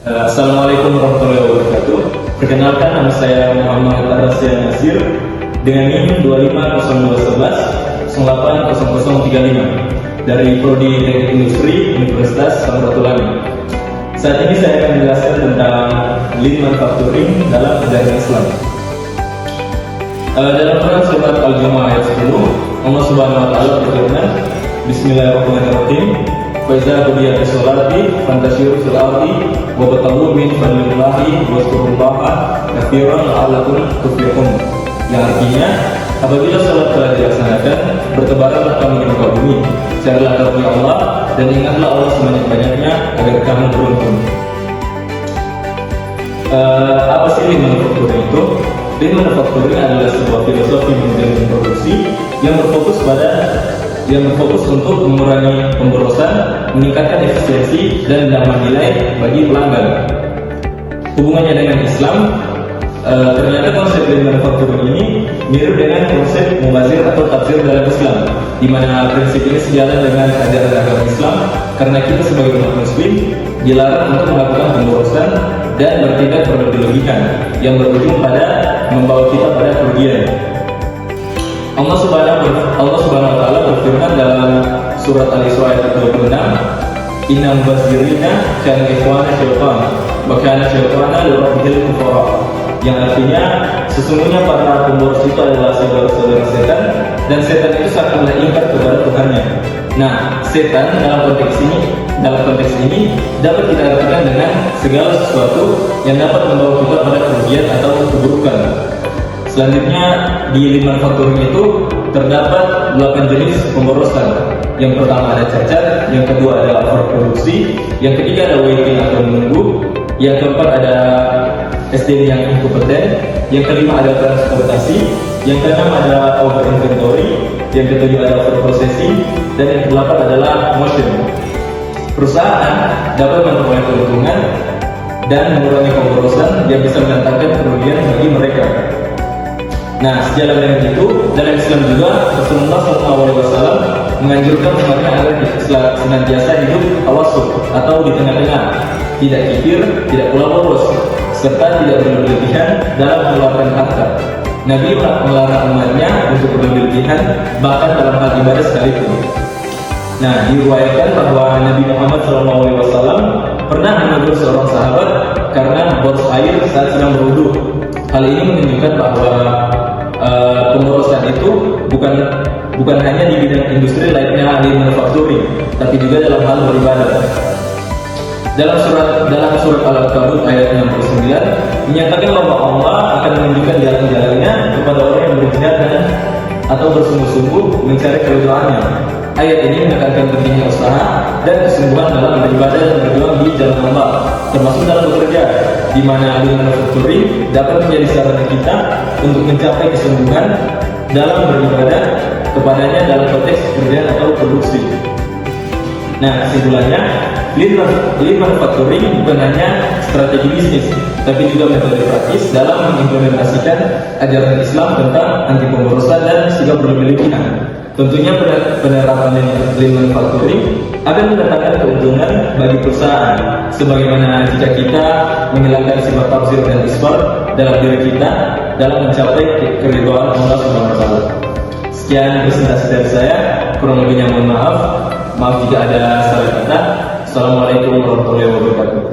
Assalamualaikum warahmatullahi wabarakatuh. Perkenalkan, nama saya Muhammad Arasya Nasir dengan NIM 250211 080035 dari Prodi Teknik Industri Universitas Samratulangi. Saat ini saya akan menjelaskan tentang lean manufacturing dalam ajaran Islam. Dalam Quran surat Al-Jumu'ah ayat 10, Allah Subhanahu wa taala berfirman, Bismillahirrahmanirrahim. Faiza qudiyat as-salati fantashiru fil ardi wabtaghu min fadlillahi wazkurullaha katsiran la'allakum tuflihun. Yang artinya, apabila salat telah dilaksanakan, bertebaranlah kamu di muka bumi, carilah karunia Allah dan ingatlah Allah sebanyak-banyaknya agar kamu beruntung. Apa sih lean manufacturing itu? Lean manufacturing adalah sebuah filosofi manajemen produksi yang berfokus untuk mengurangi pemborosan, meningkatkan efisiensi, dan menambah nilai bagi pelanggan. Hubungannya dengan Islam, ternyata konsep lean manufacturing ini mirip dengan konsep mubazir atau tabzir dalam Islam, di mana prinsip ini sejalan dengan ajaran agama Islam karena kita sebagai umat muslim dilarang untuk melakukan pemborosan dan bertindak berlebih-lebihan yang berujung pada membawa kita pada kerugian. Allah Subhanahu wa taala berfirman dalam surat Al-Isra ayat 26, Innal mubazzirina kanu ikhwana syaitan wa kana syaitana li rabbihil kafara. Yang artinya, sesungguhnya para pemboros itu adalah saudara-saudara setan dan setan itu sangatlah ingkar kepada Tuhannya. Nah, setan dalam konteks ini dapat kita artikan dengan segala sesuatu yang dapat membawa kita pada kerugian atau keburukan. Selanjutnya, di lean manufacturing itu terdapat 8 jenis pemborosan. Yang pertama ada cacat, yang kedua ada overproduksi, yang ketiga ada waiting atau menunggu, yang keempat ada SDM yang inkompeten, yang kelima ada transportasi, yang keenam ada over inventory, yang ketujuh ada over processing, dan yang kedelapan adalah motion. Perusahaan dapat memperoleh keuntungan dan mengurangi pemborosan yang bisa mendatangkan kerugian bagi mereka. Nah, sejalan dengan itu, dalam Islam juga Rasulullah SAW menganjurkan umatnya agar senantiasa hidup tawasul atau di tengah-tengah, tidak kikir, tidak pula boros, serta tidak berlebihan dalam mengeluarkan harta. Nabi melarang umatnya untuk berlebihan bahkan dalam hal ibadah sekalipun. Nah, diriwayatkan bahwa Nabi Muhammad SAW pernah menegur seorang sahabat karena boros air saat sedang berwudu. Hal ini menunjukkan bahwa pemborosan itu bukan hanya di bidang industri lainnya lean manufacturing, tapi juga dalam hal beribadah. Dalam surat Al-Ankabut ayat 69 menyatakan bahwa Allah akan menunjukkan jalan-jalannya kepada orang yang berjihad atau bersungguh-sungguh mencari keridhaannya. Ayat ini menekankan pentingnya usaha dan kesungguhan dalam beribadah dan berjuang di jalan Allah, termasuk dalam bekerja, di mana lean manufacturing dapat menjadi sarana kita untuk mencapai kesungguhan dalam beribadah kepadanya dalam konteks pekerjaan atau produksi. Nah, kesimpulannya, lean manufacturing bukan hanya strategi bisnis, tapi juga metode praktis dalam mengimplementasikan ajaran Islam tentang anti pemborosan dan sikap berlebihan. Tentunya penerapan lean manufacturing akan mendatangkan keuntungan bagi perusahaan, sebagaimana jika kita menghilangkan sifat tabzir dan isfar dalam diri kita dalam mencapai keridhaan Allah Subhanahu wa taala. Sekian presentasi dari saya, kurang lebihnya mohon maaf jika ada salah kata. Assalamualaikum warahmatullahi wabarakatuh.